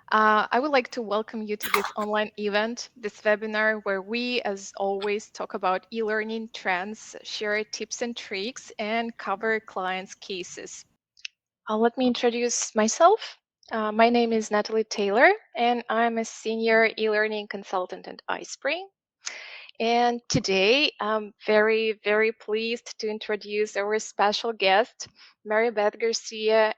I would like to welcome you to this online event, this webinar, where we, as always, talk about e-learning trends, share tips and tricks, and cover clients' cases. Let me introduce myself. My name is Natalie Taylor, and I'm a senior e-learning consultant at iSpring. And today, I'm very, very pleased to introduce our special guest, Mary Beth Garcia.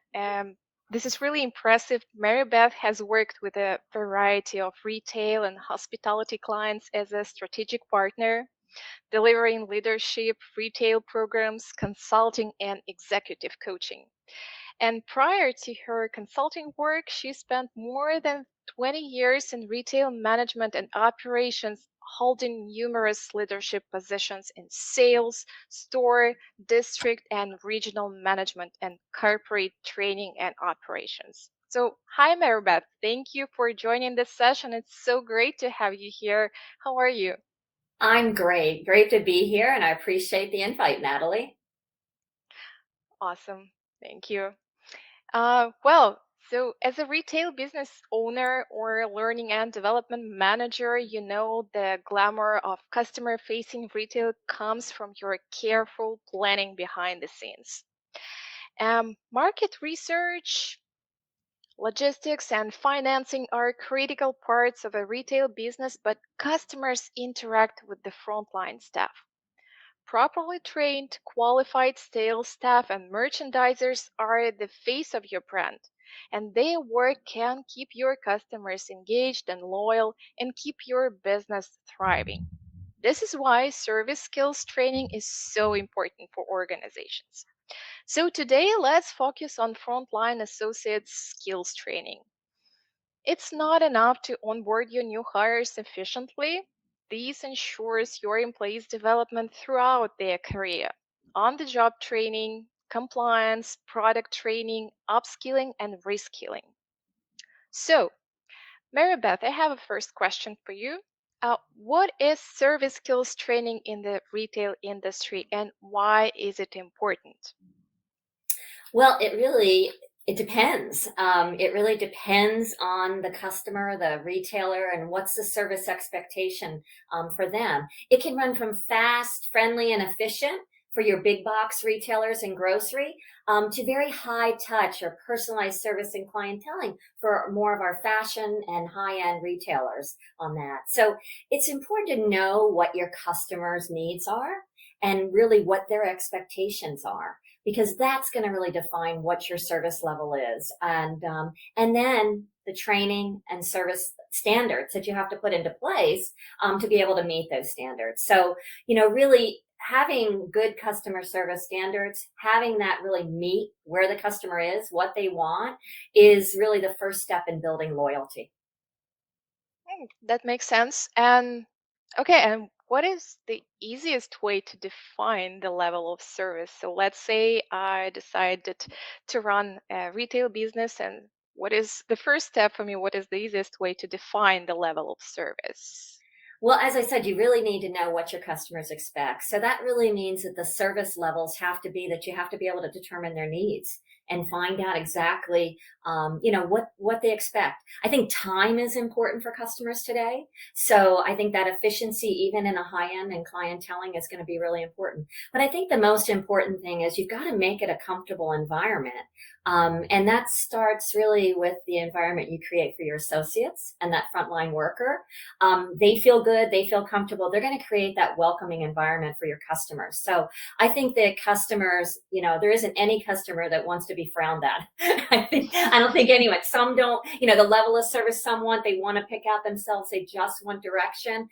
This is really impressive. Mary Beth has worked with a variety of retail and hospitality clients as a strategic partner, delivering leadership, retail programs, consulting, and executive coaching. And prior to her consulting work, she spent more than 20 years in retail management and operations, holding numerous leadership positions in sales, store, district, and regional management, and corporate training and operations. So, hi, Maribeth. Thank you for joining this session. It's so great to have you here. How are you? I'm great. Great to be here, and I appreciate the invite, Natalie. Awesome. Thank you. So as a retail business owner or learning and development manager, you know the glamour of customer-facing retail comes from your careful planning behind the scenes. Market research, logistics, and financing are critical parts of a retail business, but customers interact with the frontline staff. Properly trained, qualified sales staff and merchandisers are the face of your brand, and their work can keep your customers engaged and loyal and keep your business thriving. This is why service skills training is so important for organizations. So today, let's focus on frontline associates skills training. It's not enough to onboard your new hires efficiently. This ensures your employees' development throughout their career. On the job training, compliance, product training, upskilling, and reskilling. So, Mary Beth, I have a first question for you. What is service skills training in the retail industry and why is it important? Well, it depends. It really depends on the customer, the retailer, and what's the service expectation for them. It can run from fast, friendly, and efficient for your big box retailers and grocery to very high touch or personalized service and clienteling for more of our fashion and high end retailers on that. So it's important to know what your customers' needs are and really what their expectations are, because that's going to really define what your service level is, and then the training and service standards that you have to put into place to be able to meet those standards. So really having good customer service standards, having that really meet where the customer is, what they want, is really the first step in building loyalty. That makes sense. And what is the easiest way to define the level of service? So let's say I decided to run a retail business, and what is the first step for me? What is the easiest way to define the level of service? Well, as I said, you really need to know what your customers expect. So that really means that the service levels have to be that you have to be able to determine their needs and find out exactly, what they expect. I think time is important for customers today. So I think that efficiency, even in a high end and clienteling, is going to be really important. But I think the most important thing is you've got to make it a comfortable environment. And that starts really with the environment you create for your associates and that frontline worker. They feel good, they feel comfortable. They're going to create that welcoming environment for your customers. So I think that customers, there isn't any customer that wants to be frowned at. I don't think anyone. Some don't, the level of service some want, they want to pick out themselves. They just want direction.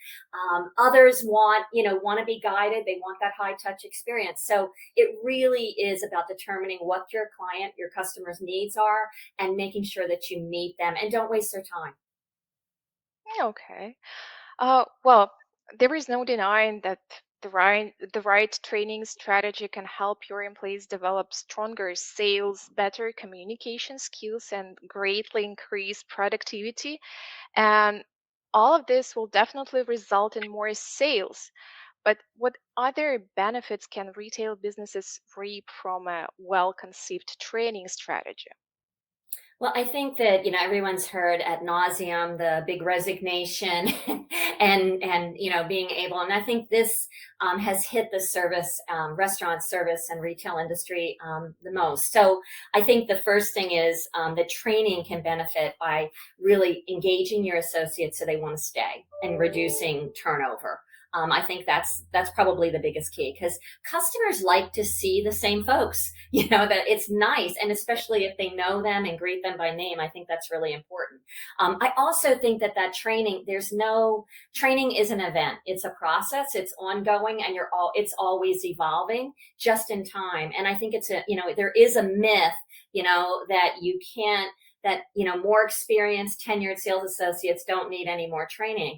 Others want to be guided. They want that high touch experience. So it really is about determining what your client, your customer's needs are, and making sure that you meet them and don't waste their time. Okay. Well, there is no denying that the right training strategy can help your employees develop stronger sales, better communication skills, and greatly increase productivity. And all of this will definitely result in more sales. But what other benefits can retail businesses reap from a well-conceived training strategy? Well, I think that, everyone's heard ad nauseum the big resignation and being able, and I think this has hit the service, restaurant service and retail industry the most. So I think the first thing is that training can benefit by really engaging your associates so they want to stay and reducing turnover. I think that's probably the biggest key because customers like to see the same folks. That it's nice, and especially if they know them and greet them by name, I think that's really important. I also think that training, there's no training is an event. It's a process. It's ongoing, and it's always evolving just in time. And I think there is a myth, that you can't that more experienced tenured sales associates don't need any more training.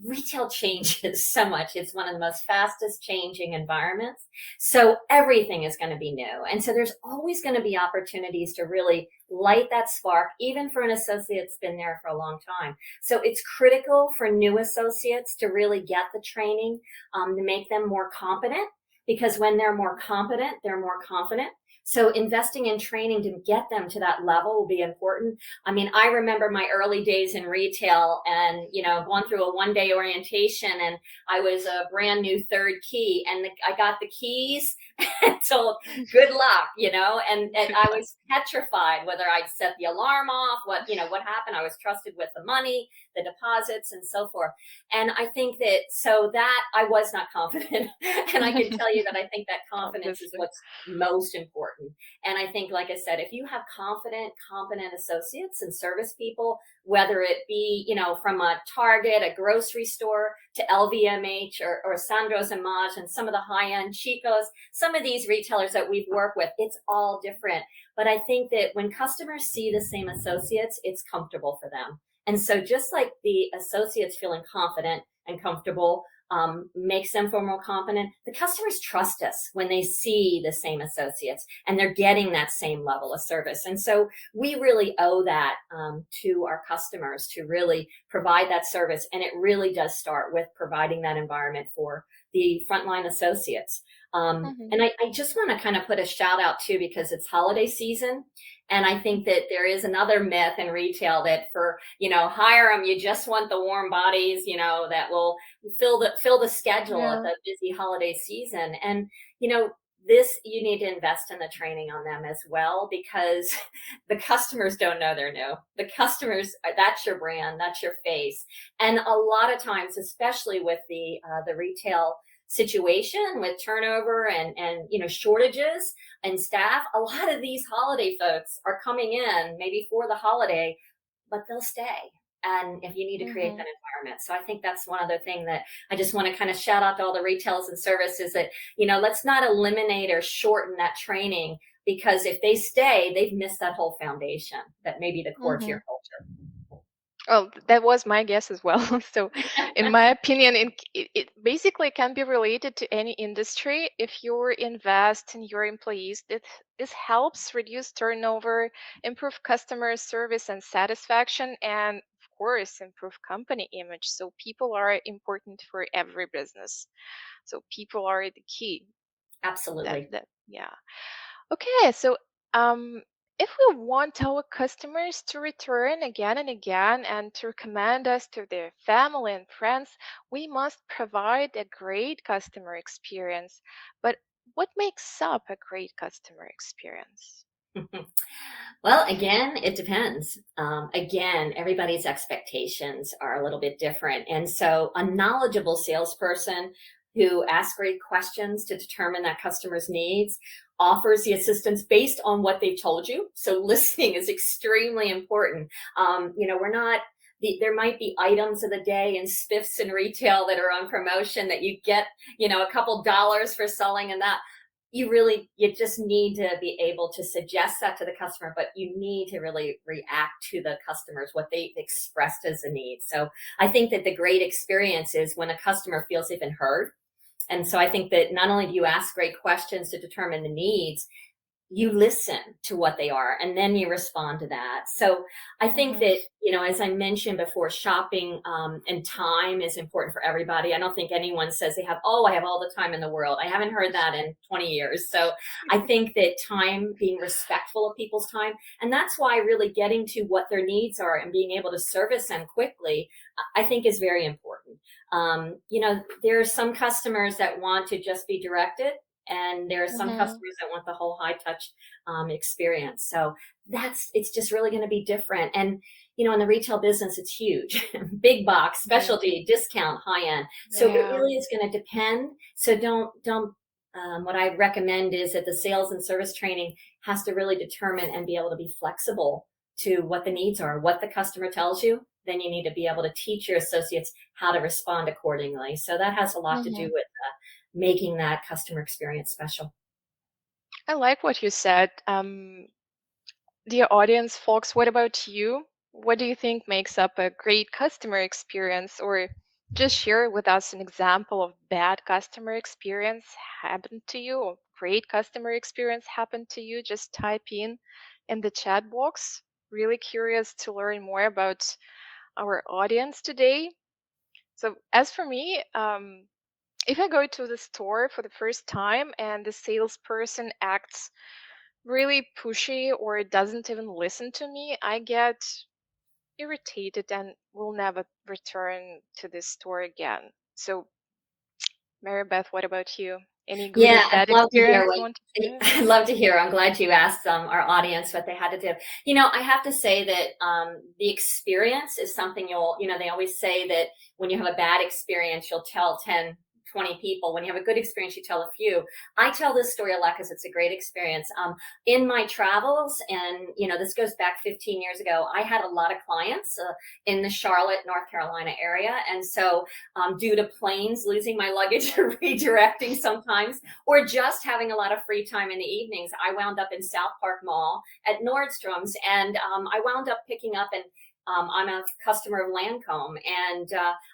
Retail changes so much. It's one of the most fastest changing environments, so everything is going to be new, and so there's always going to be opportunities to really light that spark, even for an associate that's been there for a long time. So it's critical for new associates to really get the training, to make them more competent, because when they're more competent, they're more confident. So investing in training to get them to that level will be important. I mean, I remember my early days in retail and, going through a 1-day orientation, and I was a brand new third key, and I got the keys and told, good luck, and I was petrified whether I'd set the alarm off, what happened. I was trusted with the money, the deposits, and so forth. And I think that I was not confident. And I can tell you that I think that confidence is Obviously. what's most important. And I think, like I said, if you have confident, competent associates and service people, whether it be, from a Target, a grocery store, to LVMH or Sandro's and Maj, and some of the high-end Chicos, some of these retailers that we've worked with, it's all different. But I think that when customers see the same associates, it's comfortable for them. And so just like the associates feeling confident and comfortable makes them feel more confident, the customers trust us when they see the same associates and they're getting that same level of service. And so we really owe that to our customers to really provide that service. And it really does start with providing that environment for the frontline associates. Hmm. And I just want to kind of put a shout out too, because it's holiday season. And I think that there is another myth in retail that for, hire them, you just want the warm bodies, that will fill the schedule at Yeah. the busy holiday season. And, this, you need to invest in the training on them as well, because the customers don't know they're new. The customers, that's your brand, that's your face. And a lot of times, especially with the retail situation with turnover and shortages and staff, a lot of these holiday folks are coming in maybe for the holiday, but they'll stay. And if you need to create Hmm. that environment. So I think that's one other thing that I just want to kind of shout out to all the retailers and services that, let's not eliminate or shorten that training, because if they stay, they've missed that whole foundation that may be the core to Hmm. your culture. Well, that was my guess as well. So, in my opinion, it basically can be related to any industry. If you invest in your employees, this helps reduce turnover, improve customer service and satisfaction, and of course, improve company image. So, people are important for every business. So, people are the key. Absolutely. Yeah. Okay, so um, if we want our customers to return again and again and to recommend us to their family and friends, we must provide a great customer experience. But what makes up a great customer experience? Well, again, it depends. Again, everybody's expectations are a little bit different. And so a knowledgeable salesperson who asks great questions to determine that customer's needs offers the assistance based on what they've told you. So listening is extremely important. We're not, there might be items of the day and spiffs in retail that are on promotion that you get, a couple dollars for selling, and that you just need to be able to suggest that to the customer, but you need to really react to the customers, what they expressed as a need. So I think that the great experience is when a customer feels they've been heard. And so I think that not only do you ask great questions to determine the needs, you listen to what they are and then you respond to that. So I think Mhm. that, you know, as I mentioned before, shopping and time is important for everybody. I don't think anyone says they have, oh, I have all the time in the world. I haven't heard that in 20 years. So I think that time, being respectful of people's time, and that's why really getting to what their needs are and being able to service them quickly, I think is very important. You know, there are some customers that want to just be directed, and there are some Mhm. customers that want the whole high touch experience. So it's just really going to be different. And, you know, in the retail business, it's huge, big box, Yeah. specialty, discount, high end. So it Yeah. really is going to depend. So don't, what I recommend is that the sales and service training has to really determine and be able to be flexible to what the needs are, what the customer tells you. Then you need to be able to teach your associates how to respond accordingly. So that has a lot to do Mhm. with making that customer experience special. I like what you said. Dear audience, folks, what about you? What do you think makes up a great customer experience? Or just share with us an example of bad customer experience happened to you or great customer experience happened to you. Just type in the chat box. Really curious to learn more about our audience today. So, as for me, if I go to the store for the first time and the salesperson acts really pushy or doesn't even listen to me, I get irritated and will never return to this store again. So, Mary Beth, what about you? Any good or Yeah, bad I'd love to hear experience what you want to share? I'd love to hear. I'm glad you asked our audience what they had to do. You know, I have to say that the experience is something you know, they always say that when you have a bad experience, you'll tell 10, 20 people. When you have a good experience, you tell a few. I tell this story a lot because it's a great experience. In my travels, and, you know, this goes back 15 years ago, I had a lot of clients in the Charlotte, North Carolina area. And so due to planes losing my luggage or redirecting sometimes, or just having a lot of free time in the evenings, I wound up in South Park Mall at Nordstrom's, and I wound up picking up and I'm a customer of Lancome, and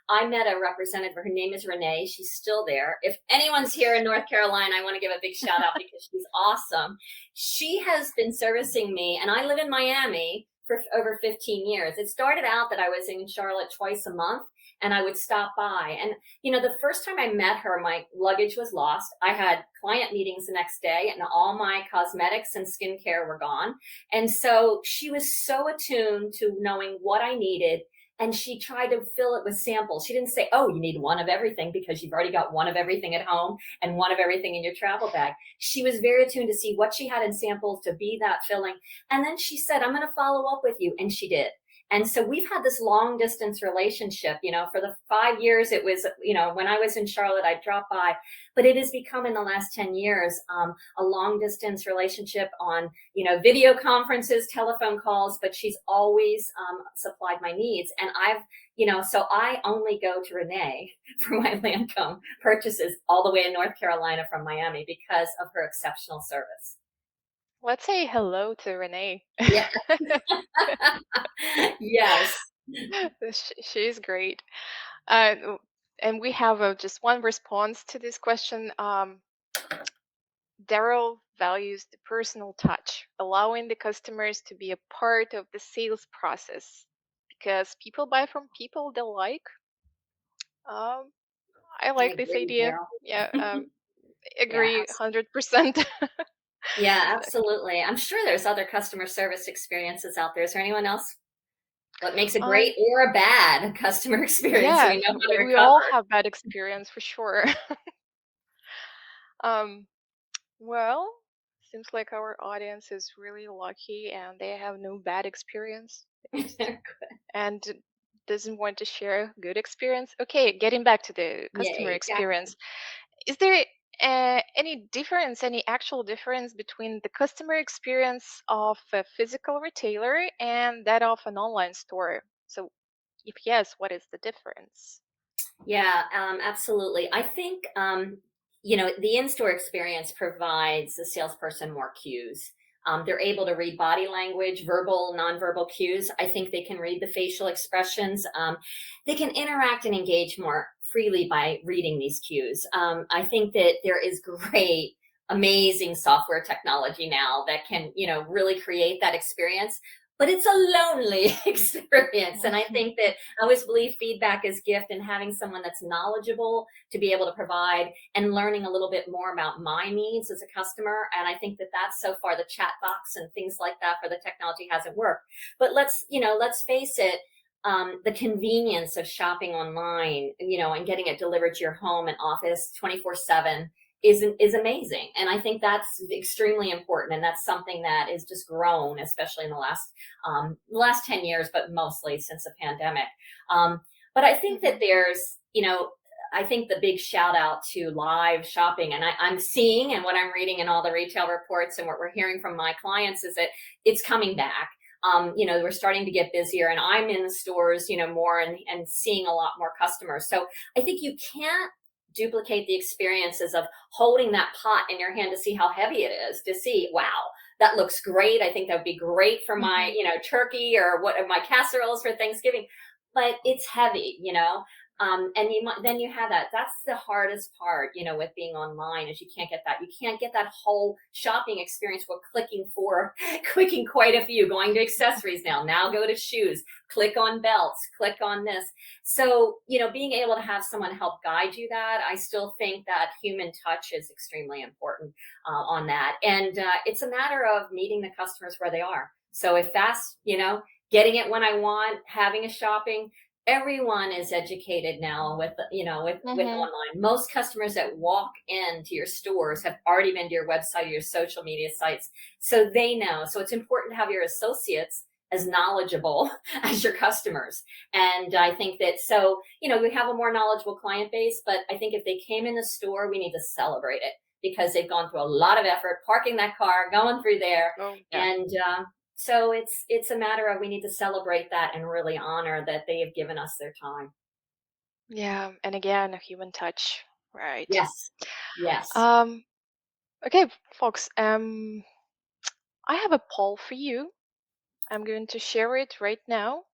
I met a representative. Her name is Renee. She's still there. If anyone's here in North Carolina, I want to give a big shout out because she's awesome. She has been servicing me, and I live in Miami for over 15 years. It started out that I was in Charlotte twice a month, and I would stop by. And, you know, the first time I met her, my luggage was lost. I had client meetings the next day, and all my cosmetics and skincare were gone. And so she was so attuned to knowing what I needed. And she tried to fill it with samples. She didn't say, oh, you need one of everything because you've already got one of everything at home and one of everything in your travel bag. She was very attuned to see what she had in samples to be that filling. And then she said, I'm going to follow up with you. And she did. And so we've had this long distance relationship, you know, for the 5 years. It was, you know, when I was in Charlotte, I'd drop by, but it has become in the last 10 years, a long distance relationship on, you know, video conferences, telephone calls, but she's always supplied my needs. And you know, so I only go to Renee for my Lancome purchases all the way in North Carolina from Miami because of her exceptional service. Let's say hello to Renee. Yeah. Yes. She's great. Uh, and we have just one response to this question. Daryl values the personal touch, allowing the customers to be a part of the sales process because people buy from people they like. Um, I I like this agree, idea. Daryl. Yeah, Yeah, agree 100%. yeah, absolutely. I'm sure there's other customer service experiences out there. Is there anyone else? What makes a Um, great or a bad customer experience so yeah, we know how to we all recover? have bad experience for sure. um, well, seems like our audience is really lucky and they have no bad experience. They just and doesn't want to share good experience. Okay, getting back to the customer Yay, exactly. experience, is there any difference, any actual difference between the customer experience of a physical retailer and that of an online store? So, if yes, what is the difference? Yeah, absolutely. I think, you know, the in-store experience provides the salesperson more cues. They're able to read body language, verbal, nonverbal cues. I think they can read the facial expressions. They can interact and engage more freely by reading these cues. I think that there is great amazing software technology now that can, really create that experience. But it's a lonely experience. And I think that I always believe feedback is gift, and having someone that's knowledgeable to be able to provide, and learning a little bit more about my needs as a customer. And I think that that's, so far, the chat box and things like that for the technology hasn't worked. But let's face it, the convenience of shopping online, and getting it delivered to your home and office 24/7 is amazing. And I think that's extremely important. And that's something that is just grown, especially in the last 10 years, but mostly since the pandemic. But I think that Mhm. I think the big shout out to live shopping, and I'm seeing, and what I'm reading in all the retail reports and what we're hearing from my clients, is that it's coming back. We're starting to get busier, and I'm in the stores, more, and seeing a lot more customers. So I think you can't duplicate the experiences of holding that pot in your hand to see how heavy it is, to see, wow, that looks great. I think that would be great for my, Mhm. turkey, or what, my casseroles for Thanksgiving, but it's heavy, and then you have that. That's the hardest part, with being online, is you can't get that. You can't get that whole shopping experience with clicking quite a few, going to accessories now go to shoes, click on belts, click on this. So, being able to have someone help guide you, that I still think that human touch is extremely important on that. And it's a matter of meeting the customers where they are. So if that's, getting it when I want, having a shopping, everyone is educated now with, with Mhm. online. Most customers that walk into your stores have already been to your website or your social media sites, so they know. So it's important to have your associates as knowledgeable as your customers. And I think that, so, we have a more knowledgeable client base, but I think if they came in the store, we need to celebrate it, because they've gone through a lot of effort parking that car, going through there. Oh, yeah. And so it's a matter of, we need to celebrate that and really honor that they have given us their time. Yeah, and again, a human touch, right? Yes. Yes. Um, okay, folks, I have a poll for you. I'm going to share it right now.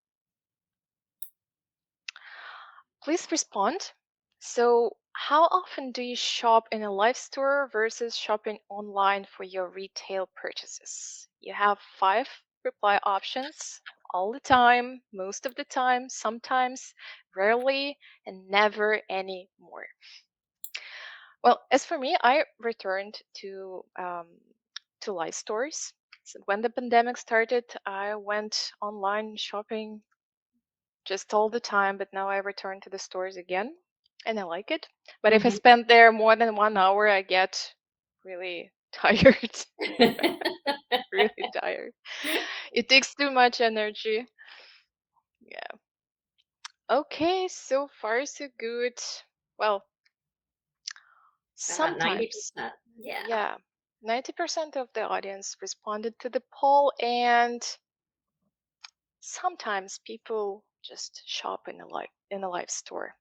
Please respond. So, how often do you shop in a live store versus shopping online for your retail purchases? You have five reply options: all the time, most of the time, sometimes, rarely, and never anymore. Well, as for me, I returned to live stores. So when the pandemic started, I went online shopping just all the time, but now I return to the stores again, and I like it. But if I Mhm. spend there more than 1 hour, I get really tired. Really tired. It takes too much energy. Yeah. Okay, so far so good. Well, About sometimes, 90%. Yeah. yeah, 90% of the audience responded to the poll, and sometimes people just shop in a live store,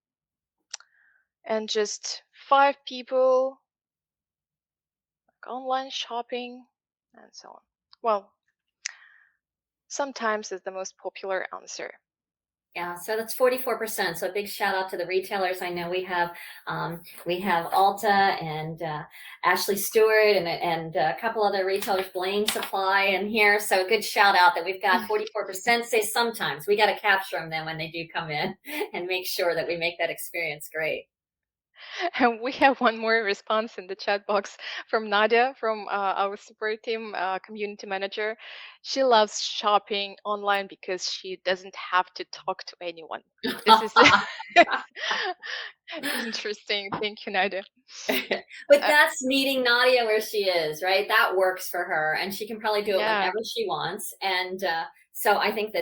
and just 5 people online shopping, and so on. Well, sometimes is the most popular answer. Yeah, so that's 44%. So a big shout out to the retailers. I know we have Ulta and Ashley Stewart and a couple other retailers, Blaine Supply in here. So a good shout out that we've got 44% say sometimes. We got to capture them then when they do come in, and make sure that we make that experience great. And we have one more response in the chat box from Nadia from our support team, community manager. She loves shopping online because she doesn't have to talk to anyone. This is interesting. Thank you, Nadia. But Uh, that's meeting Nadia where she is, right? That works for her, and she can probably do it yeah. whenever she wants. And so I think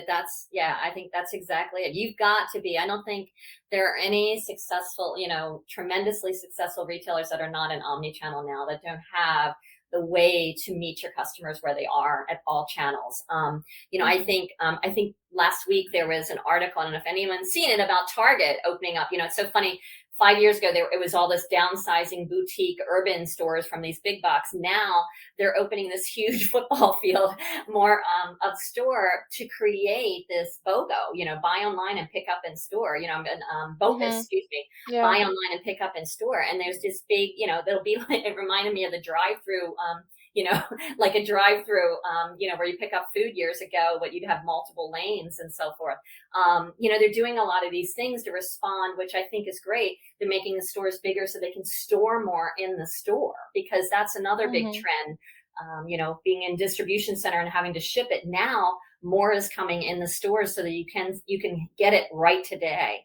yeah, I think that's exactly it. You've got to be. I don't think there are any successful, tremendously successful retailers that are not in omni-channel now, that don't have the way to meet your customers where they are at all channels. Hmm. I think last week there was an article, I don't know if anyone's seen it, about Target opening up. It's so funny. 5 years ago, it was all this downsizing boutique urban stores from these big box. Now they're opening this huge football field, more of store, to create this BOGO, buy online and pick up in store, BOPIS, Mhm. excuse me, Yeah. buy online and pick up in store. And there's this big, that'll be like, it reminded me of the drive-through, you know, like a drive-through, where you pick up food years ago, but you'd have multiple lanes and so forth. They're doing a lot of these things to respond, which I think is great. They're making the stores bigger so they can store more in the store, because that's another big Mhm. trend. Being in distribution center and having to ship it now, more is coming in the stores so that you can get it right today,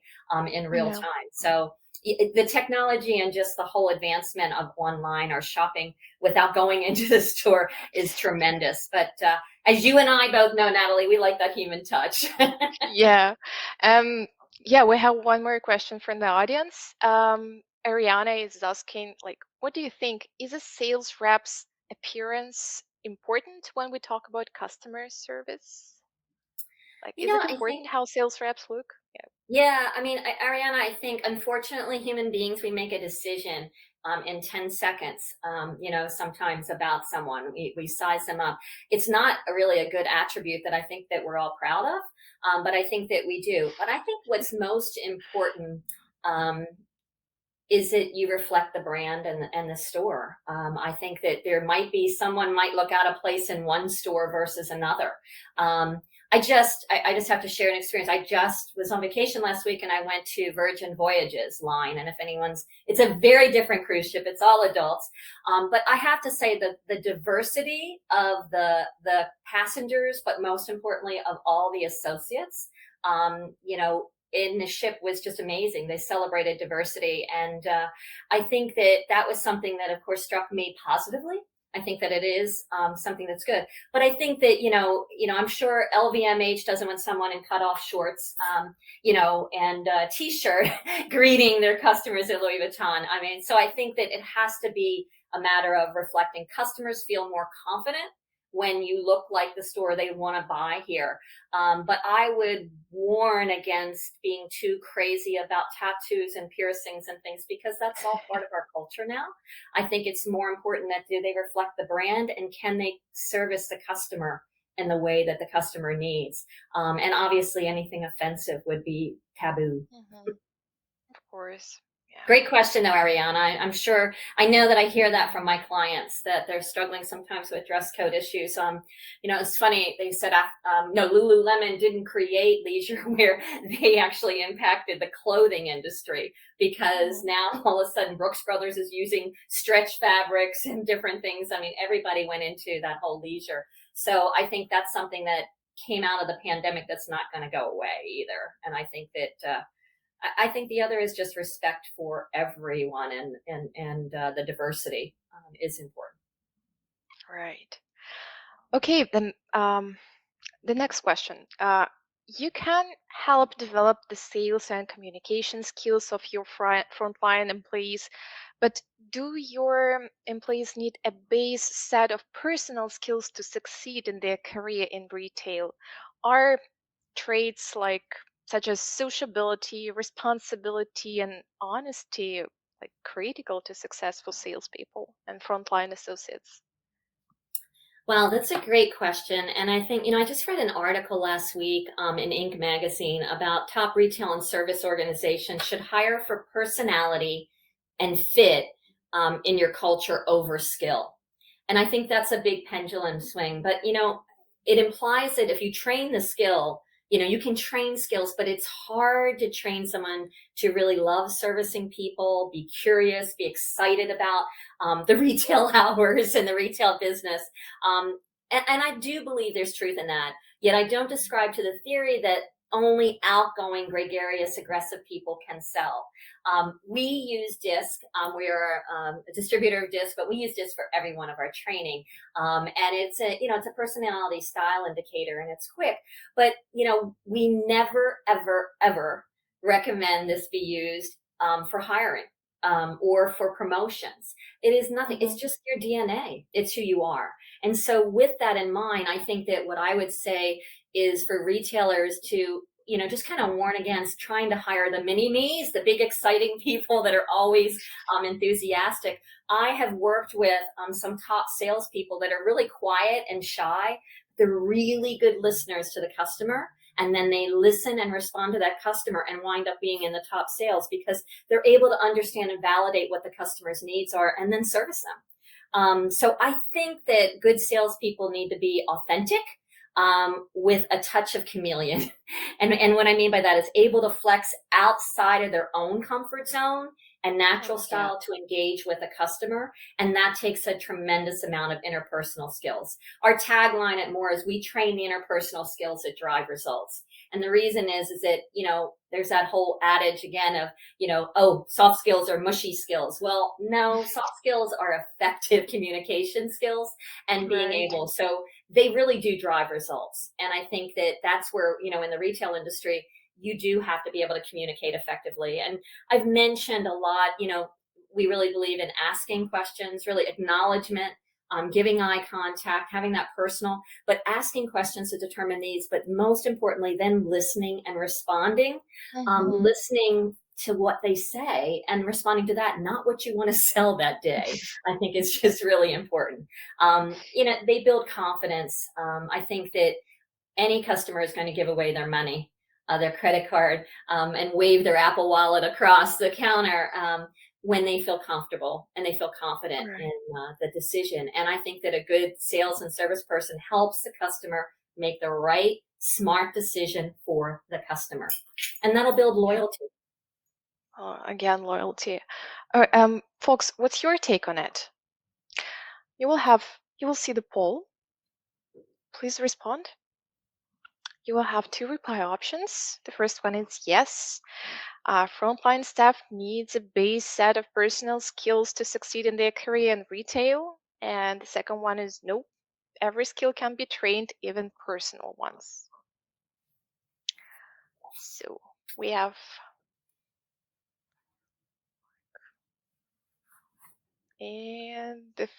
in real Yeah. time. So the technology and just the whole advancement of online or shopping without going into the store is tremendous. But as you and I both know, Natalie, we like that human touch. Yeah. Um, yeah, we have one more question from the audience. Ariana is asking, like, what do you think? Is a sales rep's appearance important when we talk about customer service? Like, is it I think, important how sales reps look? Yeah. yeah, I mean, Ariana, I think unfortunately, human beings, we make a decision in 10 seconds, sometimes about someone. We size them up. It's not really a good attribute that I think that we're all proud of, but I think that we do. But I think what's most important, um, is that you reflect the brand and the store. I think that there might be someone might look out of place in one store versus another. I just have to share an experience. I just was on vacation last week and I went to Virgin Voyages line. And if it's a very different cruise ship. It's all adults. But I have to say that the diversity of the passengers, but most importantly of all the associates, in the ship was just amazing. They celebrated diversity. And I think that was something that, of course, struck me positively. I think that it is something that's good. But I think that, I'm sure LVMH doesn't want someone in cutoff shorts, and a t-shirt greeting their customers at Louis Vuitton. I mean, so I think that it has to be a matter of reflecting. Customers feel more confident when you look like the store they want to buy here. But I would warn against being too crazy about tattoos and piercings and things, because that's all part of our culture now. I think it's more important that do they reflect the brand, and can they service the customer in the way that the customer needs? And obviously, anything offensive would be taboo. Mhm. Of course. Yeah. Great question, though, Ariana. I'm sure, I know that I hear that from my clients, that they're struggling sometimes with dress code issues. It's funny. They said, no, Lululemon didn't create leisure wear. They actually impacted the clothing industry, because Mhm. now all of a sudden Brooks Brothers is using stretch fabrics and different things. I mean, everybody went into that whole leisure. So I think that's something that came out of the pandemic that's not going to go away either. And I think that, I think the other is just respect for everyone, and the diversity is important. Right. Okay, then the next question. You can help develop the sales and communication skills of your frontline employees, but do your employees need a base set of personal skills to succeed in their career in retail? Are traits like such as sociability, responsibility, and honesty like critical to successful salespeople and frontline associates? Well, that's a great question. And I think, I just read an article last week in Inc. magazine about top retail and service organizations should hire for personality and fit in your culture over skill. And I think that's a big pendulum swing. But, it implies that if you train the skill, you can train skills, but it's hard to train someone to really love servicing people, be curious, be excited about the retail hours and the retail business. And I do believe there's truth in that. Yet I don't describe to the theory that only outgoing, gregarious, aggressive people can sell. We use DISC. We are a distributor of DISC, but we use DISC for every one of our training. And it's a personality style indicator, and it's quick. But we never, ever, ever recommend this be used for hiring. Or for promotions. It is nothing. It's Hmm. just your DNA. It's who you are. And so with that in mind, I think that what I would say is for retailers to just kind of warn against trying to hire the mini me's, the big exciting people that are always enthusiastic. I have worked with some top salespeople that are really quiet and shy. They're really good listeners to the customer. And then they listen and respond to that customer and wind up being in the top sales because they're able to understand and validate what the customer's needs are and then service them. So I think that good salespeople need to be authentic, with a touch of chameleon. And what I mean by that is able to flex outside of their own comfort zone and natural Yeah. style to engage with a customer. And that takes a tremendous amount of interpersonal skills. Our tagline at More is we train the interpersonal skills that drive results. And the reason is that, there's that whole adage again of, oh, soft skills are mushy skills. Well, no, soft skills are effective communication skills and being Right. able. So they really do drive results. And I think that that's where, in the retail industry, you do have to be able to communicate effectively. And I've mentioned a lot, we really believe in asking questions, really acknowledgement, giving eye contact, having that personal, but asking questions to determine needs. But most importantly, then listening and responding, Mm-hmm. listening to what they say and responding to that, not what you want to sell that day. I think is just really important. They build confidence. I think that any customer is going to give away their money, their credit card, and wave their Apple Wallet across the counter when they feel comfortable and they feel confident in Right. the decision. And I think that a good sales and service person helps the customer make the right, smart decision for the customer. And that'll build Yeah. loyalty. Again, loyalty. Folks, what's your take on it? You will see the poll. Please respond. You will have two reply options. The first one is yes. Frontline staff needs a base set of personal skills to succeed in their career in retail. And the second one is nope. Every skill can be trained, even personal ones. So we have, and the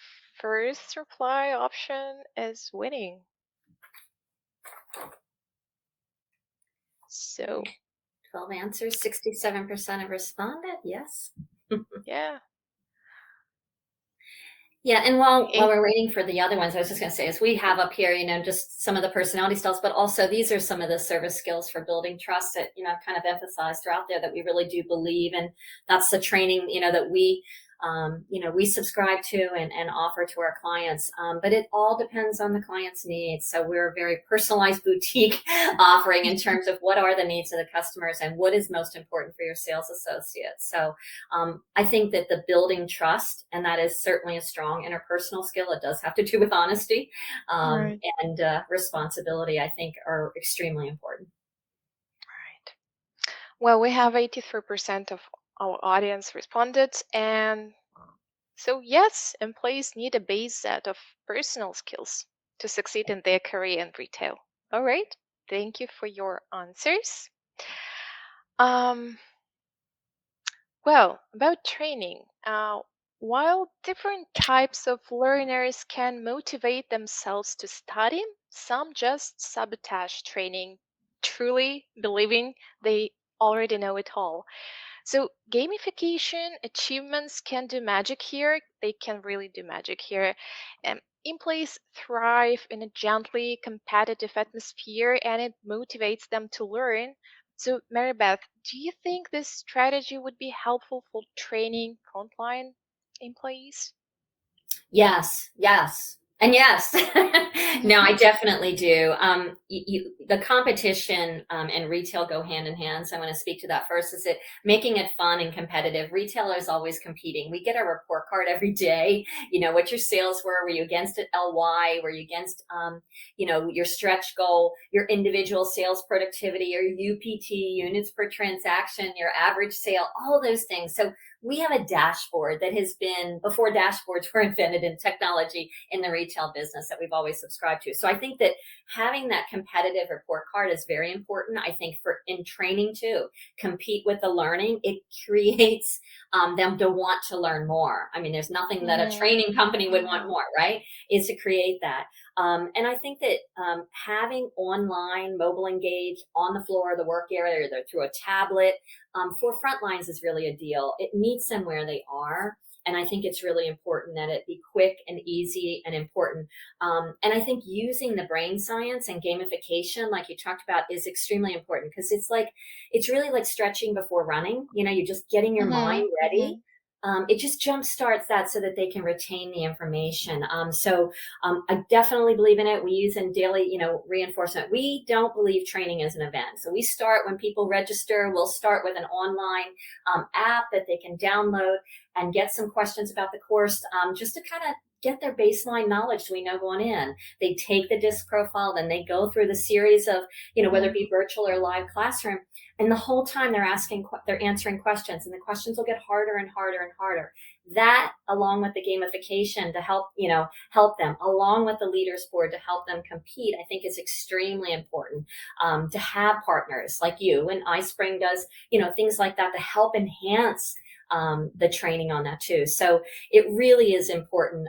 first reply option is winning. So 12 answers, 67% have responded. Yes. yeah. Yeah, and while Hey. we're waiting for the other ones, I was just going to say, as we have up here, just some of the personality styles, but also these are some of the service skills for building trust that, I've kind of emphasized throughout there that we really do believe. And that's the training, that we subscribe to and offer to our clients. But it all depends on the client's needs. So we're a very personalized boutique offering in terms of what are the needs of the customers and what is most important for your sales associates. So I think that the building trust, and that is certainly a strong interpersonal skill. It does have to do with honesty Right. and responsibility, I think, are extremely important. Right. Well, we have 83% of our audience responded, and so yes, employees need a base set of personal skills to succeed in their career in retail. All right. Thank you for your answers. Um, well, about training. While different types of learners can motivate themselves to study, some just sabotage training, truly believing they already know it all. So gamification achievements can do magic here. They can really do magic here. Employees thrive in a gently competitive atmosphere and it motivates them to learn. So Mary Beth, do you think this strategy would be helpful for training frontline employees? Yes, yes, and yes. No, I definitely do. The competition and retail go hand in hand. So I want to speak to that first. Is it making it fun and competitive? Retailers always competing. We get a report card every day. What your sales were. Were you against it? LY? Were you against, your stretch goal, your individual sales productivity, your UPT, units per transaction, your average sale, all those things. So we have a dashboard that has been before dashboards were invented in technology in the retail business that we've always subscribed to. So I think that having that competitive report card is very important. I think for in training too, compete with the learning. It creates them to want to learn more. I mean, there's nothing that a training company would want more, right? Is to create that. And I think that having online mobile engage on the floor of the work area, or through a tablet, for frontlines is really a deal. It meets them where they are. And I think it's really important that it be quick and easy and important. And I think using the brain science and gamification, like you talked about, is extremely important, because it's really like stretching before running. You're just getting your Mm-hmm. mind ready. Mm-hmm. It just jump starts that so that they can retain the information. I definitely believe in it. We use in daily, reinforcement. We don't believe training is an event. So we start when people register. We'll start with an online app that they can download and get some questions about the course, just to kind of get their baseline knowledge, so we know going in. They take the disc profile, then they go through the series of, whether it be virtual or live classroom. And the whole time they're answering questions, and the questions will get harder and harder and harder. That, along with the gamification to help them, along with the leaders board to help them compete, I think is extremely important. To have partners like you and iSpring does, things like that to help enhance the training on that too. So it really is important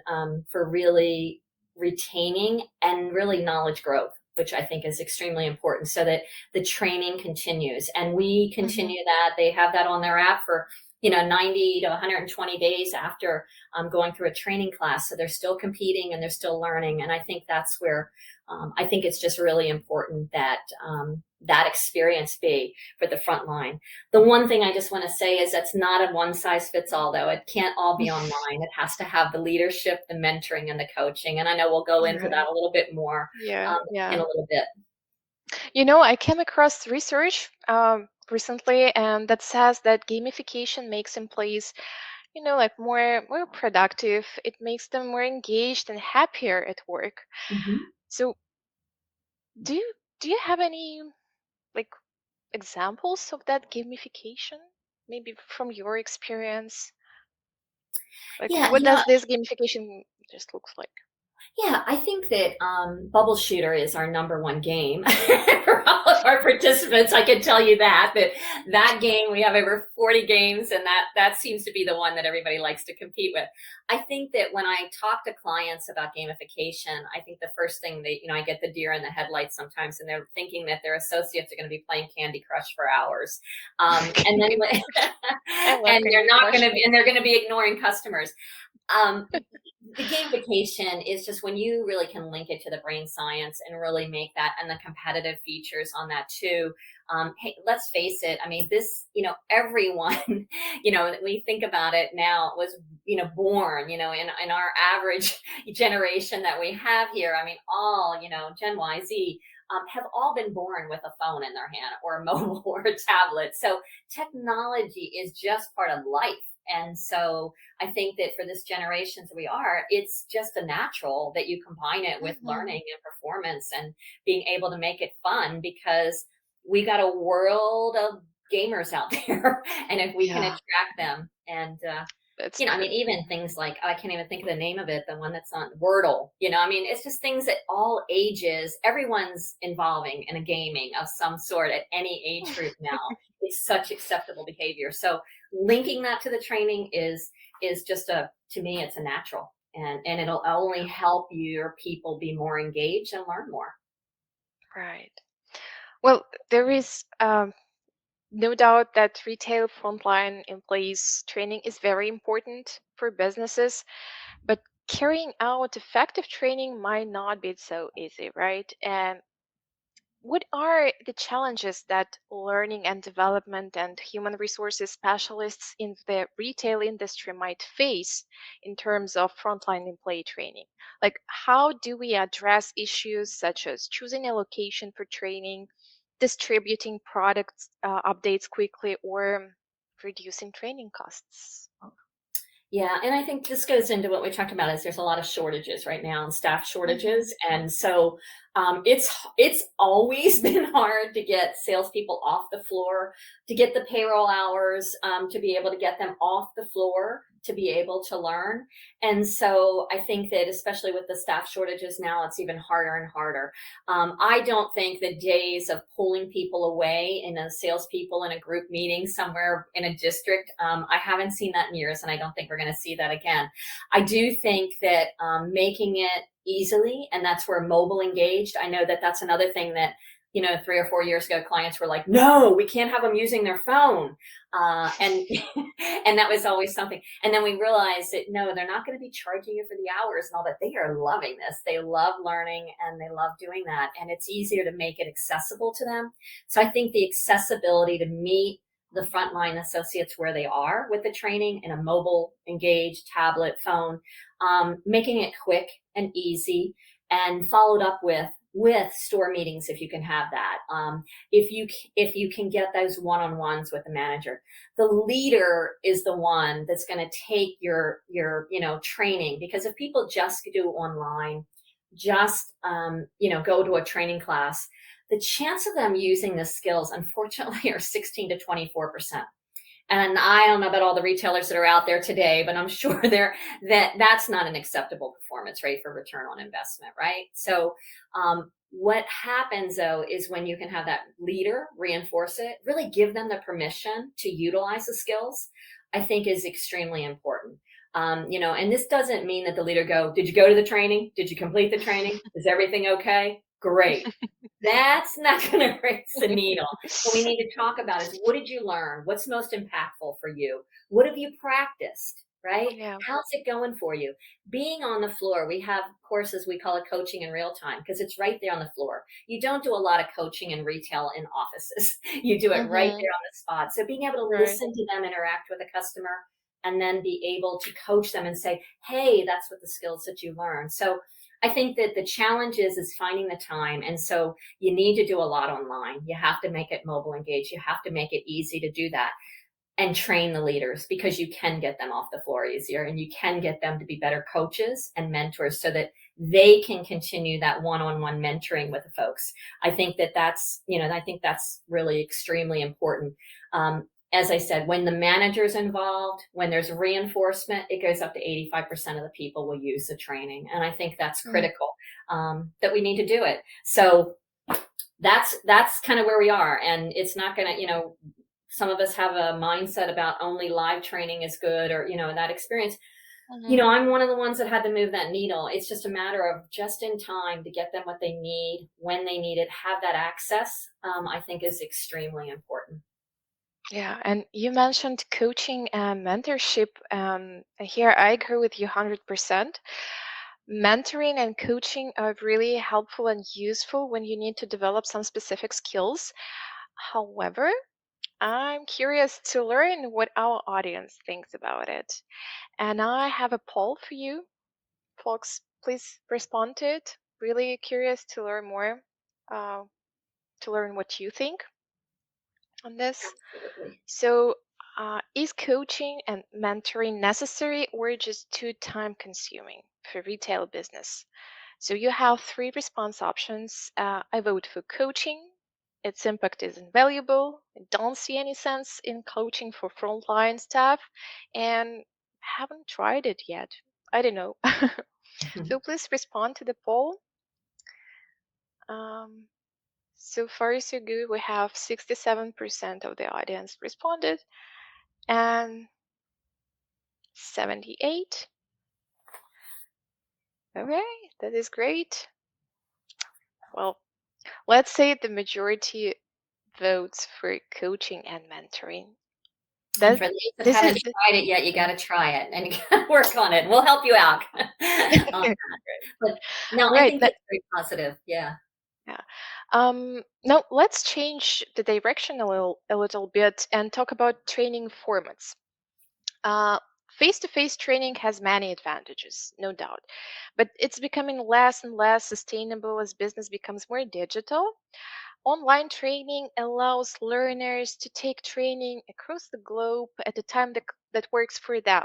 for really retaining and really knowledge growth, which I think is extremely important, so that the training continues. And we Mm-hmm. continue that. They have that on their app for 90 to 120 days after going through a training class. So they're still competing and they're still learning. And I think that's where I think it's just really important that that experience be for the front line. The one thing I just want to say is that's not a one size fits all, though. It can't all be online. It has to have the leadership, the mentoring, and the coaching. And I know we'll go into Right. that a little bit more Yeah. in a Yeah. little bit. I came across research recently, and that says that gamification makes employees, like more productive. It makes them more engaged and happier at work. Mhm. So, do you have any like examples of that gamification? Maybe from your experience, like Yeah, what does this gamification just looks like? Yeah, I think that Bubble Shooter is our number one game for all of our participants. I can tell you that game, we have over 40 games, and that seems to be the one that everybody likes to compete with. I think that when I talk to clients about gamification, I think the first thing I get the deer in the headlights sometimes, and they're thinking that their associates are going to be playing Candy Crush for hours, and then I love and they're Candy not going Crush. to, and they're going to be ignoring customers. Um, the gamification is just when you really can link it to the brain science and really make that, and the competitive features on that too. Hey, let's face it. I mean, this, everyone, we think about it now, was, born, in our average generation that we have here. I mean, all, Gen Y, Z, have all been born with a phone in their hand, or a mobile, or a tablet. So technology is just part of life. And so I think that for this generation that we are, it's just a natural that you combine it with Hmm. learning and performance and being able to make it fun, because we got a world of gamers out there. And if we can Yeah, attract them, and that's I mean, true. even things like, I can't even think of the name of it, the one that's on Wordle. I mean, it's just things at all ages, everyone's involving in a gaming of some sort at any age group now. It's such acceptable behavior. So linking that to the training is just to me, it's a natural, and it'll only help your people be more engaged and learn more. Right. Well, there is no doubt that retail frontline employees training is very important for businesses, but carrying out effective training might not be so easy, right? And what are the challenges that learning and development and human resources specialists in the retail industry might face in terms of frontline employee training? Like, how do we address issues such as choosing a location for training, distributing product updates quickly, or reducing training costs? Yeah, and I think this goes into what we talked about, is there's a lot of shortages right now, and staff Hmm. shortages. And so it's always been hard to get salespeople off the floor, to get the payroll hours, to be able to get them off the floor to be able to learn. And so I think that especially with the staff shortages now, it's even harder and harder. I don't think the days of pulling people away in a salespeople in a group meeting somewhere in a district, I haven't seen that in years, and I don't think we're going to see that again. I do think that making it easily, and that's where mobile engaged. I know that that's another thing that 3 or 4 years ago, clients were like, "No, we can't have them using their phone," and and that was always something. And then we realized that no, they're not going to be charging you for the hours and all that. They are loving this. They love learning and they love doing that, and it's easier to make it accessible to them. So I think the accessibility to meet the frontline associates where they are with the training in a mobile engaged tablet phone, making it quick and easy, and followed up with store meetings if you can have that. If you can get those one-on-ones with the manager, the leader is the one that's going to take your training, because if people just do online, just go to a training class, the chance of them using the skills unfortunately are 16 to 24%. And I don't know about all the retailers that are out there today, but I'm sure that's not an acceptable performance rate for return on investment, right? So, what happens though is when you can have that leader reinforce it, really give them the permission to utilize the skills, I think is extremely important. And this doesn't mean that the leader go, "Did you go to the training? Did you complete the training? Is everything okay? Great." That's not going to raise the needle. What we need to talk about is, what did you learn? What's most impactful for you? What have you practiced? Right? Yeah. How's it going for you? Being on the floor, we have courses, we call it coaching in real time, because it's right there on the floor. You don't do a lot of coaching in retail in offices. You do it right Mm-hmm. there on the spot. So being able to Right. listen to them interact with a customer and then be able to coach them and say, "Hey, that's what the skills that you learned." So I think that the challenge is finding the time. And so you need to do a lot online. You have to make it mobile engaged. You have to make it easy to do that and train the leaders, because you can get them off the floor easier and you can get them to be better coaches and mentors so that they can continue that one-on-one mentoring with the folks. I think that's really extremely important. As I said, when the manager's involved, when there's reinforcement, it goes up to 85% of the people will use the training. And I think that's Mm. critical, that we need to do it. So that's kind of where we are. And it's not going to, some of us have a mindset about only live training is good, or, that experience. Mm-hmm. I'm one of the ones that had to move that needle. It's just a matter of just in time to get them what they need when they need it, have that access, I think is extremely important. Yeah, and you mentioned coaching and mentorship. Here I agree with you 100%. Mentoring and coaching are really helpful and useful when you need to develop some specific skills. However, I'm curious to learn what our audience thinks about it. And I have a poll for you. Folks, please respond to it. Really curious to learn more, uh, to learn what you think on this. Absolutely. So, is coaching and mentoring necessary or just too time consuming for retail business? So, you have three response options. I vote for coaching. Its impact is invaluable. I don't see any sense in coaching for frontline staff and haven't tried it yet. I don't know. So, please respond to the poll. Um, so far, so good. We have 67% of the audience responded and 78. Okay, that is great. Well, let's say the majority votes for coaching and mentoring. And That for those that this is haven't tried it yet, you got to try it and you got to work on it. We'll help you out. But no, I right. think that's very positive. Yeah. Yeah. Now let's change the direction a little bit and talk about training formats. Uh, Face-to-face training has many advantages, no doubt, but it's becoming less and less sustainable as business becomes more digital. Online training allows learners to take training across the globe at a time that works for them,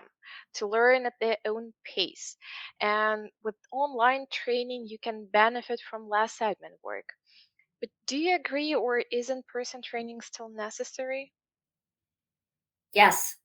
to learn at their own pace. And with online training, you can benefit from less admin work. But do you agree, or is in person training still necessary? Yes.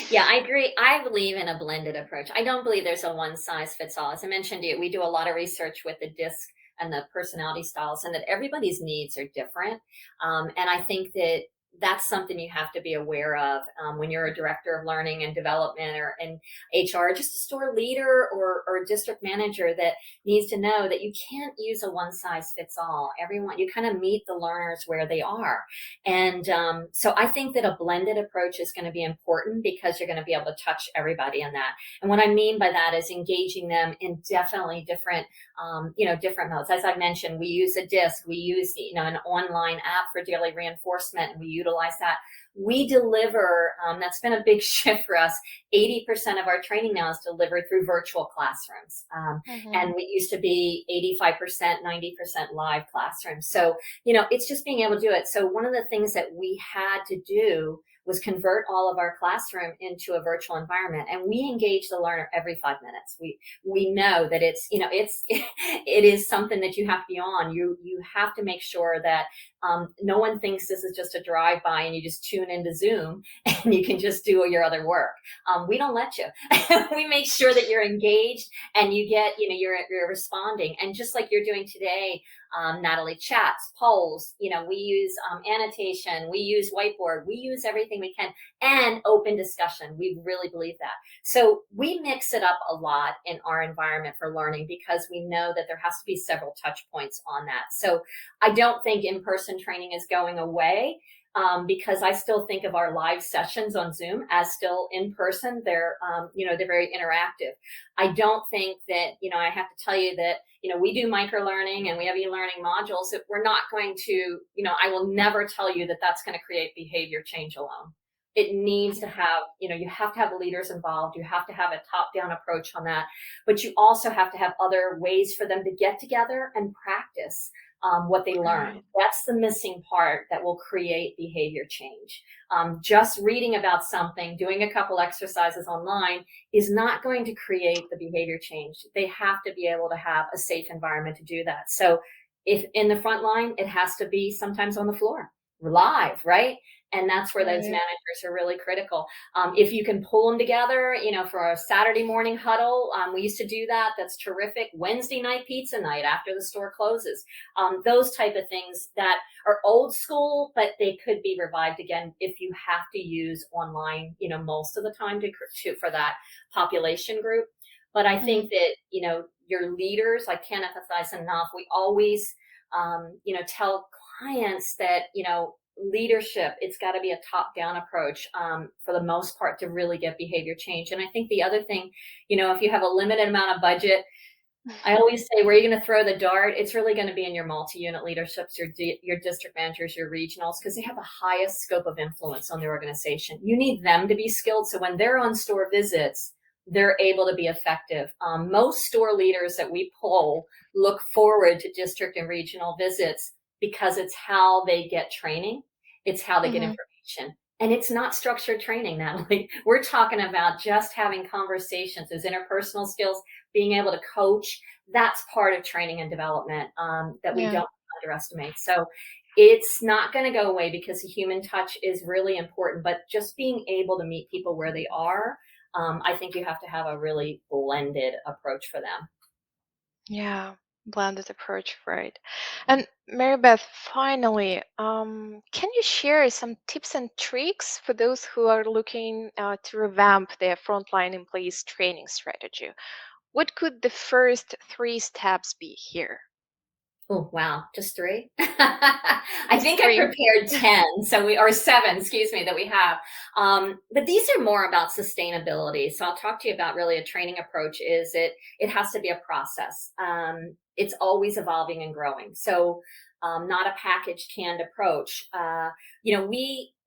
Yeah, I agree. I believe in a blended approach. I don't believe there's a one size fits all. As I mentioned to you, we do a lot of research with the DISC and the personality styles, and that everybody's needs are different. And I think that that's something you have to be aware of when you're a director of learning and development or in HR, just a store leader or a district manager that needs to know that you can't use a one size fits all. Everyone, you kind of meet the learners where they are. And so I think that a blended approach is going to be important because you're going to be able to touch everybody in that. And what I mean by that is engaging them in definitely different, different modes. As I mentioned, we use a disc, we use, an online app for daily reinforcement, and we utilize that. We deliver, that's been a big shift for us. 80% of our training now is delivered through virtual classrooms. Mm-hmm. And we used to be 85%, 90% live classrooms. So it's just being able to do it. So one of the things that we had to do was convert all of our classroom into a virtual environment, and we engage the learner every 5 minutes. We know that it is something that you have to be on. You have to make sure that no one thinks this is just a drive by and you just tune into Zoom and you can just do your other work. We don't let you. We make sure that you're engaged and you get, you're responding. And just like you're doing today, Natalie, chats, polls, we use annotation, we use whiteboard, we use everything we can, and open discussion. We really believe that. So we mix it up a lot in our environment for learning because we know that there has to be several touch points on that. So I don't think in-person training is going away. Because I still think of our live sessions on Zoom as still in person. They're very interactive. I don't think that, I have to tell you that, we do micro learning and we have e-learning modules that we're not going to, I will never tell you that that's going to create behavior change alone. It needs to have, you have to have the leaders involved. You have to have a top-down approach on that, but you also have to have other ways for them to get together and practice what they learn. Right. That's the missing part that will create behavior change. Just reading about something, doing a couple exercises online is not going to create the behavior change. They have to be able to have a safe environment to do that. So if in the front line, it has to be sometimes on the floor, live, right? And that's where those Right. managers are really critical. If you can pull them together, for a Saturday morning huddle, we used to do that. That's terrific. Wednesday night pizza night after the store closes. Those type of things that are old school, but they could be revived again if you have to use online, most of the time for that population group. But I Mm-hmm. think that, your leaders, I can't emphasize enough, we always, tell clients that, leadership, it's got to be a top down approach for the most part to really get behavior change. And I think the other thing, if you have a limited amount of budget, I always say, where are you going to throw the dart? It's really going to be in your multi-unit leaderships, your district managers, your regionals, because they have the highest scope of influence on the organization. You need them to be skilled, so when they're on store visits, they're able to be effective. Most store leaders that we poll look forward to district and regional visits because it's how they get training, it's how they get Mm-hmm. information. And it's not structured training, Natalie. We're talking about just having conversations, those interpersonal skills, being able to coach. That's part of training and development that we Yeah. don't underestimate. So it's not going to go away because the human touch is really important, but just being able to meet people where they are, I think you have to have a really blended approach for them. Yeah. Blended approach, right. And Mary Beth, finally, can you share some tips and tricks for those who are looking to revamp their frontline employees training strategy? What could the first three steps be here? Oh, wow. Just three? I Just think I three. prepared 10, or seven, excuse me, that we have. But these are more about sustainability. So I'll talk to you about really a training approach is it has to be a process. It's always evolving and growing. So not a packaged canned approach.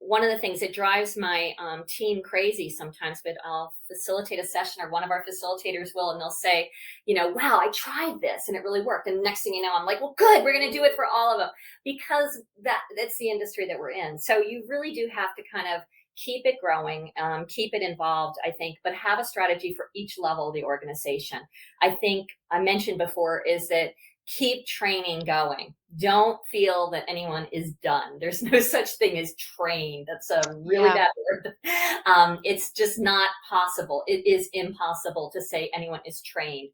One of the things that drives my team crazy sometimes, but I'll facilitate a session or one of our facilitators will, and they'll say, wow, I tried this and it really worked. And next thing you know, I'm like, well, good, we're going to do it for all of them because that's the industry that we're in. So you really do have to kind of keep it growing, keep it involved, I think, but have a strategy for each level of the organization. I think I mentioned before is that keep training going. Don't feel that anyone is done. There's no such thing as trained. That's a really Yeah. bad word. It's just not possible. It is impossible to say anyone is trained.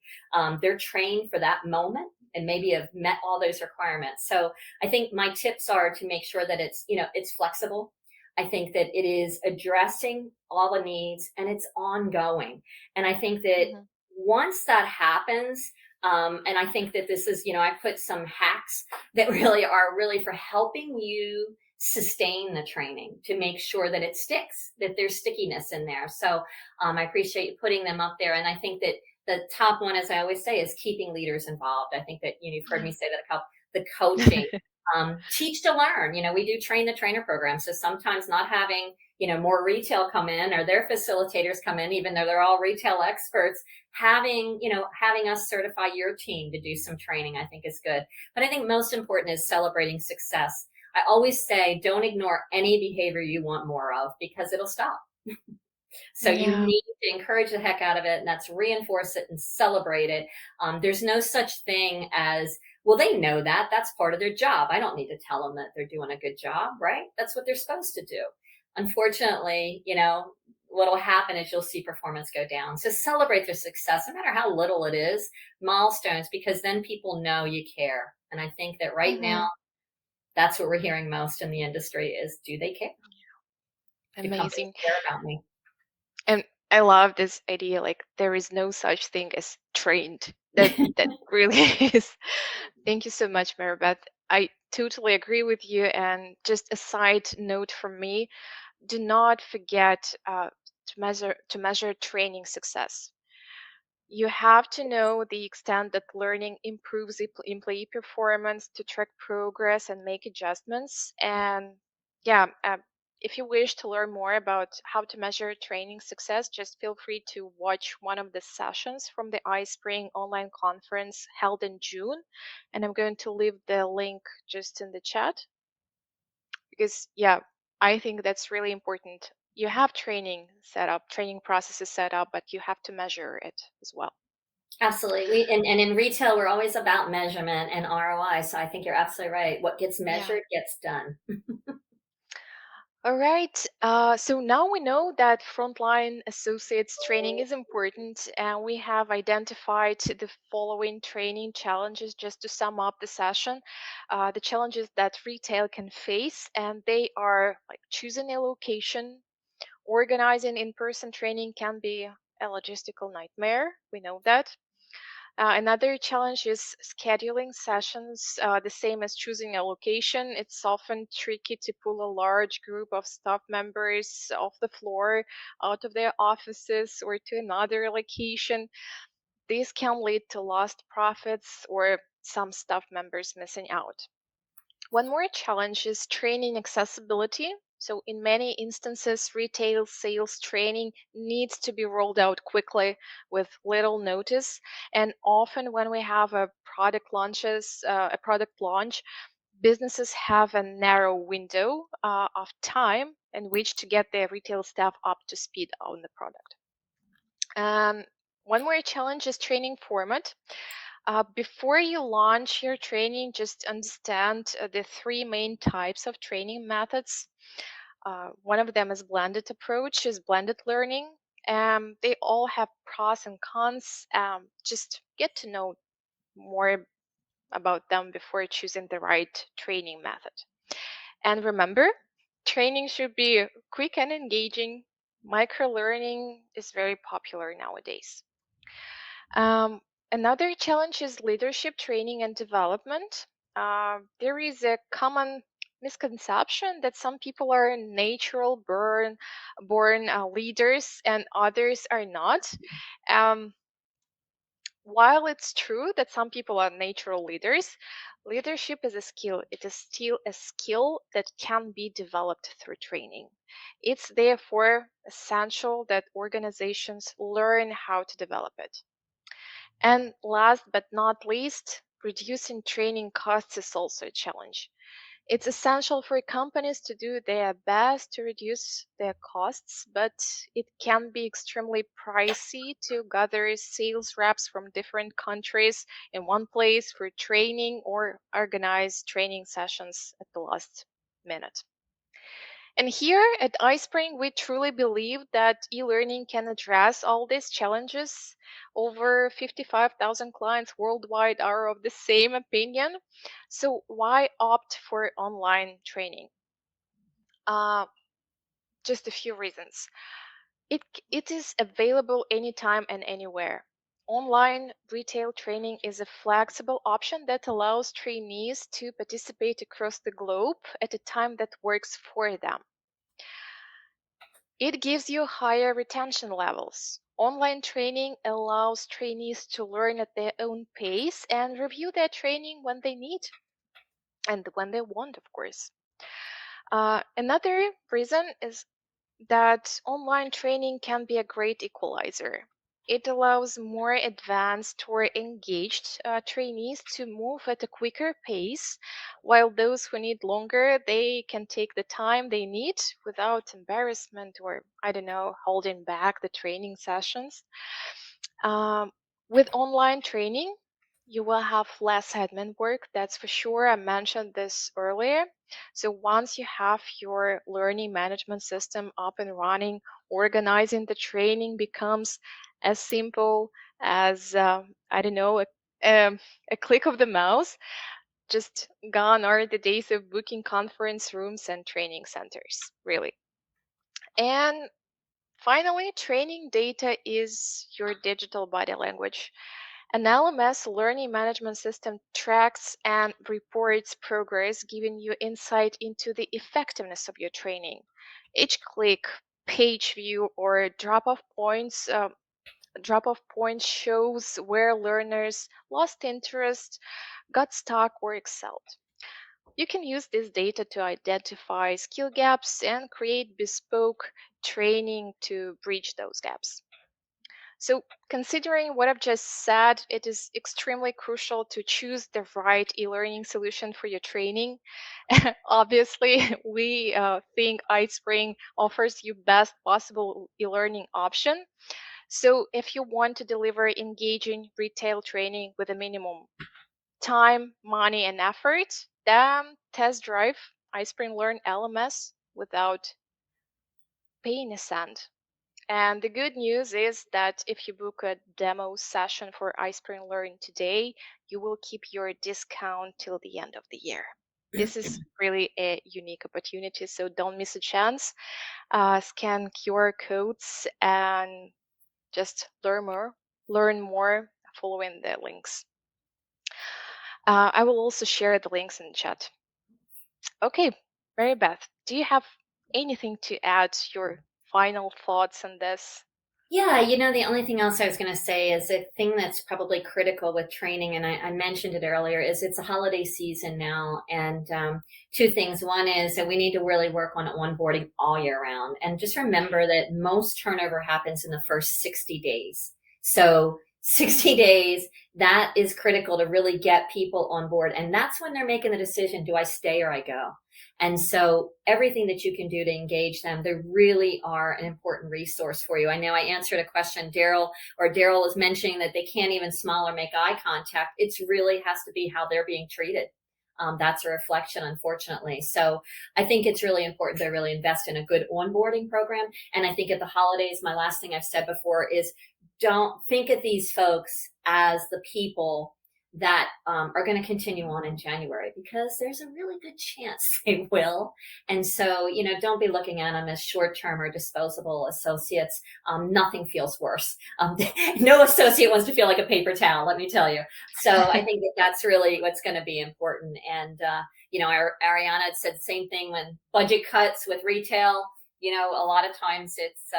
They're trained for that moment and maybe have met all those requirements. So I think my tips are to make sure that it's, it's flexible. I think that it is addressing all the needs and it's ongoing. And I think that Hmm. once that happens, and I think that this is, I put some hacks that really are really for helping you sustain the training to make sure that it sticks, that there's stickiness in there. So I appreciate you putting them up there. And I think that the top one, as I always say, is keeping leaders involved. I think that, you've heard Yeah. me say that a couple, the coaching, teach to learn. We do train the trainer program. So sometimes not having, more retail come in or their facilitators come in, even though they're all retail experts, having us certify your team to do some training, I think is good. But I think most important is celebrating success. I always say, don't ignore any behavior you want more of because it'll stop. So you Yeah. need to encourage the heck out of it, and that's reinforce it and celebrate it. There's no such thing as, well, they know that. That's part of their job. I don't need to tell them that they're doing a good job, right? That's what they're supposed to do. Unfortunately, what'll happen is you'll see performance go down. So celebrate their success, no matter how little it is, milestones, because then people know you care. And I think that right now, Hmm. that's what we're hearing most in the industry is, do they care? Do companies Amazing. care about me? And I love this idea, like there is no such thing as trained. That really is. Thank you so much, Maribeth. I totally agree with you. And just a side note from me, do not forget to measure training success. You have to know the extent that learning improves employee performance, to track progress and make adjustments. And yeah, if you wish to learn more about how to measure training success, just feel free to watch one of the sessions from the iSpring online conference held in June. And I'm going to leave the link just in the chat because, yeah, I think that's really important. You have training set up, training processes set up, but you have to measure it as well. Absolutely. And in retail, we're always about measurement and ROI. So I think you're absolutely right. What gets Yeah. measured gets done. All right. So now we know that frontline associates training is important, and we have identified the following training challenges just to sum up the session. The challenges that retail can face, and they are like choosing a location, organizing in-person training can be a logistical nightmare. We know that. Another challenge is scheduling sessions, the same as choosing a location. It's often tricky to pull a large group of staff members off the floor, out of their offices, or to another location. This can lead to lost profits or some staff members missing out. One more challenge is training accessibility. So, in many instances, retail sales training needs to be rolled out quickly with little notice. And often, when we have a product launch, businesses have a narrow window of time in which to get their retail staff up to speed on the product. Um, One more challenge is training format. Before you launch your training, just understand the three main types of training methods. One of them is blended approach, is blended learning. They all have pros and cons. Just get to know more about them before choosing the right training method. And remember, training should be quick and engaging. Micro learning is very popular nowadays. Um, Another challenge is leadership training and development. There is a common misconception that some people are natural born leaders and others are not. Um, while it's true that some people are natural leaders, leadership is a skill. It is still a skill that can be developed through training. It's therefore essential that organizations learn how to develop it. And last but not least, reducing training costs is also a challenge. It's essential for companies to do their best to reduce their costs, but it can be extremely pricey to gather sales reps from different countries in one place for training or organize training sessions at the last minute. And here at iSpring, we truly believe that e-learning can address all these challenges. Over 55,000 clients worldwide are of the same opinion. So why opt for online training? Uh, just a few reasons. It is available anytime and anywhere. Online retail training is a flexible option that allows trainees to participate across the globe at a time that works for them. It gives you higher retention levels. Online training allows trainees to learn at their own pace and review their training when they need and when they want, of course. Another reason is that online training can be a great equalizer. It allows more advanced or engaged trainees to move at a quicker pace, while those who need longer, they can take the time they need without embarrassment or, I don't know, holding back the training sessions. Um, with online training, you will have less admin work, that's for sure. I mentioned this earlier. So once you have your learning management system up and running, organizing the training becomes as simple as, I don't know, um, a click of the mouse. Just gone are the days of booking conference rooms and training centers, really. And finally, training data is your digital body language. An LMS learning management system tracks and reports progress, giving you insight into the effectiveness of your training. Each click, page view, or drop-off points shows where learners lost interest, got stuck, or excelled. You can use this data to identify skill gaps and create bespoke training to bridge those gaps. So, considering what I've just said, it is extremely crucial to choose the right e learning solution for your training. Obviously, we think iSpring offers you best possible e learning option. So, if you want to deliver engaging retail training with a minimum time, money, and effort, then test drive iSpring Learn LMS without paying a cent. And the good news is that if you book a demo session for iSpring Learn today, you will keep your discount till the end of the year. This is really a unique opportunity, so don't miss a chance. Scan QR codes and just learn more following the links. I will also share the links in the chat. Okay, Mary Beth, do you have anything to add, your final thoughts on this? Yeah, the only thing else I was going to say is a thing that's probably critical with training, and I mentioned it earlier, is it's a holiday season now. And two things. One is that we need to really work on onboarding all year round. And just remember that most turnover happens in the first 60 days. So 60 days, that is critical to really get people on board. And that's when they're making the decision, do I stay or I go? And so everything that you can do to engage them, they really are an important resource for you. I know I answered a question, Daryl is mentioning that they can't even smile or make eye contact. It's really has to be how they're being treated. That's a reflection, unfortunately. So I think it's really important to really invest in a good onboarding program. And I think at the holidays, my last thing I've said before is don't think of these folks as the people that are going to continue on in January, because there's a really good chance they will. And so, don't be looking at them as short-term or disposable associates. Nothing feels worse. No associate wants to feel like a paper towel, let me tell you. So I think that's really what's going to be important. And, Ariana had said the same thing when budget cuts with retail. A lot of times it's,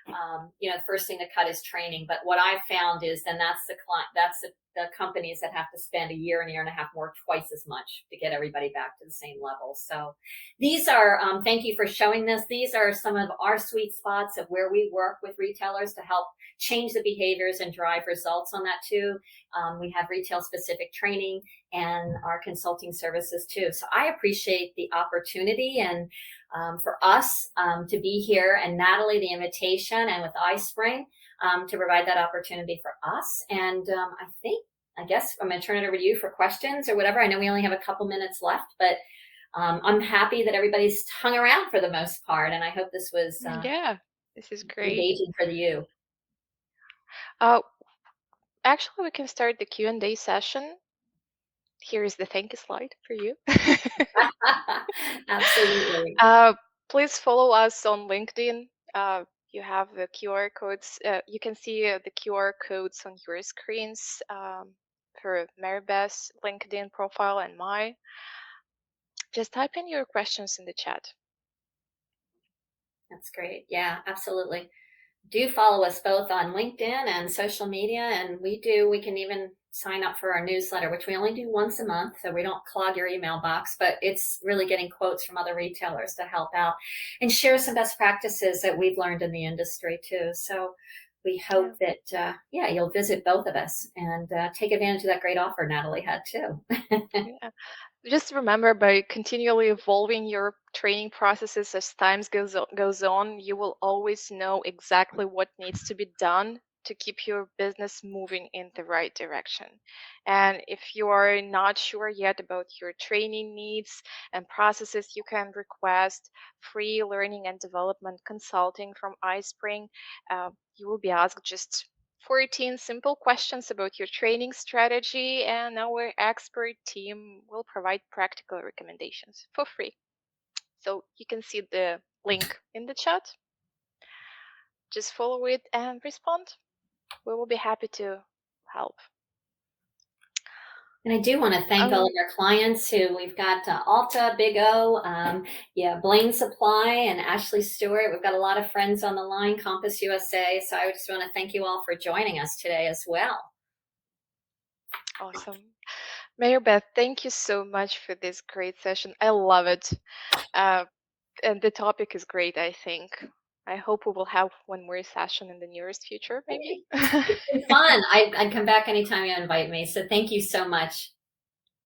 the first thing to cut is training. But what I've found is then that's the client, that's the the companies that have to spend a year and a year and a half more, twice as much to get everybody back to the same level. So these are, thank you for showing this. These are some of our sweet spots of where we work with retailers to help change the behaviors and drive results on that too. We have retail specific training and our consulting services too. So I appreciate the opportunity and for us to be here, and Natalie, the invitation, and with iSpring to provide that opportunity for us. And I guess I'm going to turn it over to you for questions or whatever. I know we only have a couple minutes left, but I'm happy that everybody's hung around for the most part, and I hope this was Yeah, this is great. engaging for you. Uh, Actually, we can start the Q&A session. Here is the thank you slide for you. Absolutely. uh, Please follow us on LinkedIn. You have the QR codes. You can see the QR codes on your screens for Maribeth's LinkedIn profile and mine. Just type in your questions in the chat. That's great. Yeah, absolutely. Do follow us both on LinkedIn and social media. And we can even sign up for our newsletter, which we only do once a month. So we don't clog your email box, but it's really getting quotes from other retailers to help out and share some best practices that we've learned in the industry too. So we hope that, you'll visit both of us and take advantage of that great offer Natalie had too. Yeah. Just remember, by continually evolving your training processes as goes on, you will always know exactly what needs to be done to keep your business moving in the right direction. And if you are not sure yet about your training needs and processes, you can request free learning and development consulting from iSpring. You will be asked just 14 simple questions about your training strategy, and our expert team will provide practical recommendations for free. So you can see the link in the chat. Just follow it and respond. We will be happy to help. And I do want to thank all of our clients who we've got Alta, Big O, Blaine Supply, and Ashley Stewart. We've got a lot of friends on the line, Compass USA. So I just want to thank you all for joining us today as well. Awesome. Maribeth, thank you so much for this great session. I love it. And the topic is great, I think. I hope we will have one more session in the nearest future, maybe. It's been fun. I'd come back anytime you invite me. So thank you so much.